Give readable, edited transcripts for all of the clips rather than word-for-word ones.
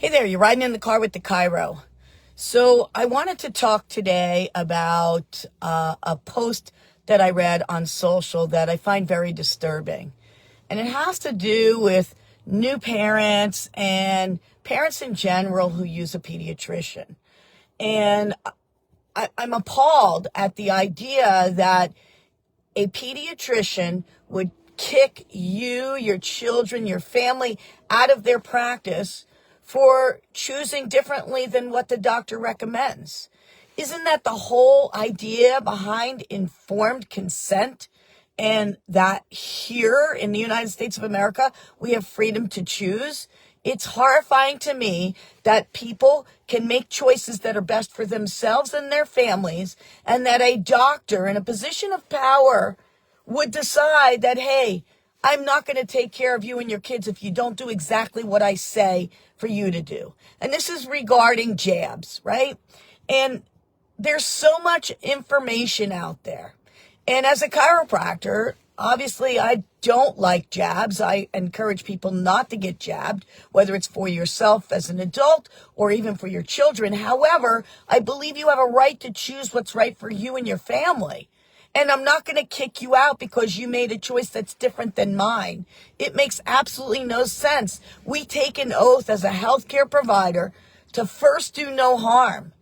Hey there, you're riding in the car with the Chiro. So I wanted to talk today about a post that I read on social that I find very disturbing. And it has to do with new parents and parents in general who use a pediatrician. And I'm appalled at the idea that a pediatrician would kick you, your children, your family out of their practice for choosing differently than what the doctor recommends. Isn't that the whole idea behind informed consent? And that here in the United States of America, we have freedom to choose. It's horrifying to me that people can make choices that are best for themselves and their families, and that a doctor in a position of power would decide that, hey, I'm not going to take care of you and your kids if you don't do exactly what I say for you to do. And this is regarding jabs, right? And there's so much information out there. And as a chiropractor, obviously I don't like jabs. I encourage people not to get jabbed, whether it's for yourself as an adult or even for your children. However, I believe you have a right to choose what's right for you and your family. And I'm not going to kick you out because you made a choice that's different than mine. It makes absolutely no sense. We take an oath as a healthcare provider to first do no harm.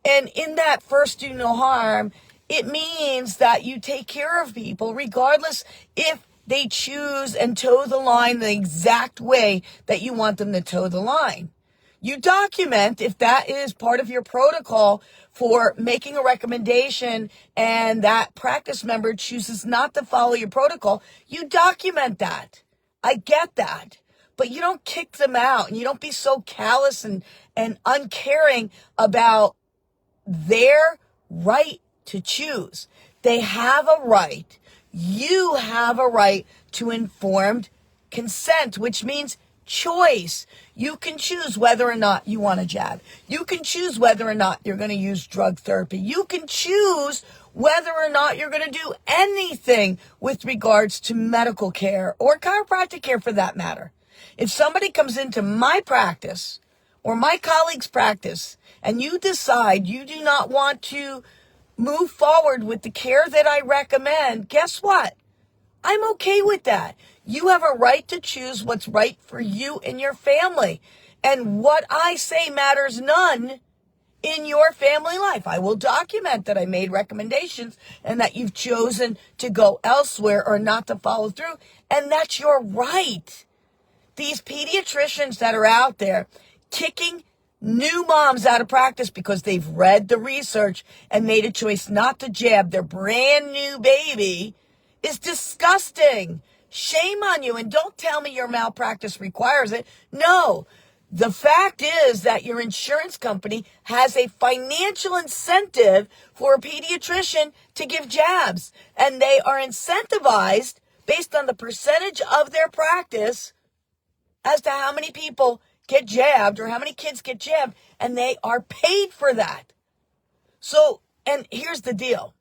And in that first do no harm, it means that you take care of people regardless if they choose and toe the line the exact way that you want them to toe the line. You document if that is part of your protocol for making a recommendation and that practice member chooses not to follow your protocol. You document that. I get that. But you don't kick them out, and you don't be so callous and uncaring about their right to choose. They have a right. You have a right to informed consent, which means choice. You can choose whether or not you want a jab. You can choose whether or not you're going to use drug therapy. You can choose whether or not you're going to do anything with regards to medical care or chiropractic care for that matter. If somebody comes into my practice or my colleague's practice and you decide you do not want to move forward with the care that I recommend, guess what? I'm okay with that. You have a right to choose what's right for you and your family. And what I say matters none in your family life. I will document that I made recommendations and that you've chosen to go elsewhere or not to follow through. And that's your right. These pediatricians that are out there kicking new moms out of practice because they've read the research and made a choice not to jab their brand new baby is disgusting. Shame on you. And don't tell me your malpractice requires it. No. The fact is that your insurance company has a financial incentive for a pediatrician to give jabs. And they are incentivized based on the percentage of their practice as to how many people get jabbed or how many kids get jabbed. And they are paid for that. So, and here's the deal.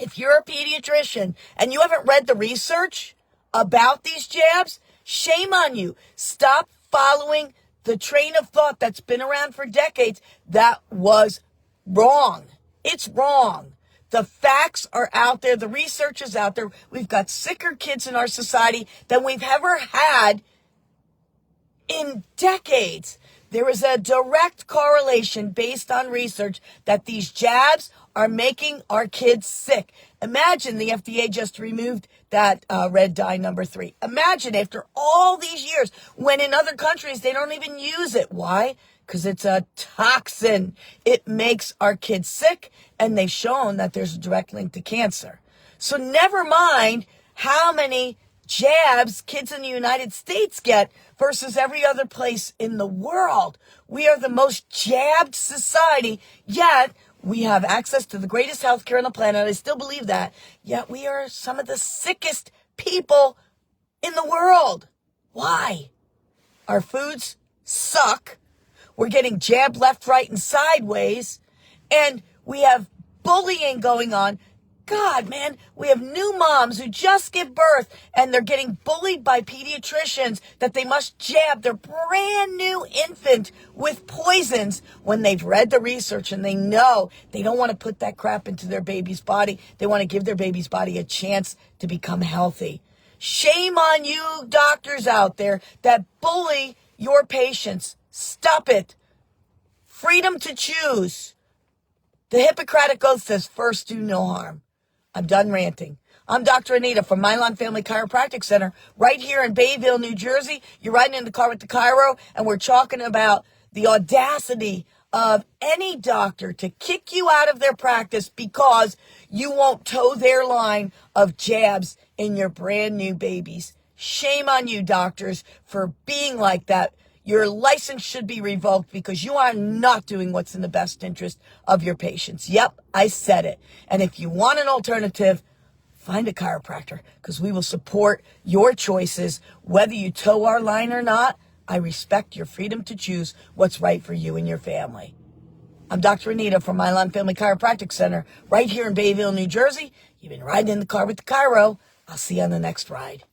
If you're a pediatrician and you haven't read the research about these jabs, shame on you. Stop following the train of thought that's been around for decades. That was wrong. It's wrong. The facts are out there. The research is out there. We've got sicker kids in our society than we've ever had in decades. There is a direct correlation based on research that these jabs are making our kids sick. Imagine the FDA just removed that red dye number 3. Imagine after all these years, when in other countries they don't even use it. Why? Because it's a toxin. It makes our kids sick, and they've shown that there's a direct link to cancer. So never mind how many jabs kids in the United States get versus every other place in the world. We are the most jabbed society, yet we have access to the greatest healthcare on the planet. I still believe that. Yet we are some of the sickest people in the world. Why? Our foods suck. We're getting jabbed left, right, and sideways. And we have bullying going on God, man, we have new moms who just give birth and they're getting bullied by pediatricians that they must jab their brand new infant with poisons when they've read the research and they know they don't want to put that crap into their baby's body. They want to give their baby's body a chance to become healthy. Shame on you doctors out there that bully your patients. Stop it. Freedom to choose. The Hippocratic Oath says, first do no harm. I'm done ranting. I'm Dr. Anita from Mylon Family Chiropractic Center right here in Bayville, New Jersey. You're riding in the car with the Chiro, and we're talking about the audacity of any doctor to kick you out of their practice because you won't toe their line of jabs in your brand new babies. Shame on you, doctors, for being like that. Your license should be revoked because you are not doing what's in the best interest of your patients. Yep, I said it. And if you want an alternative, find a chiropractor because we will support your choices. Whether you toe our line or not, I respect your freedom to choose what's right for you and your family. I'm Dr. Anita from Mylon Family Chiropractic Center right here in Bayville, New Jersey. You've been riding in the car with the Chiro. I'll see you on the next ride.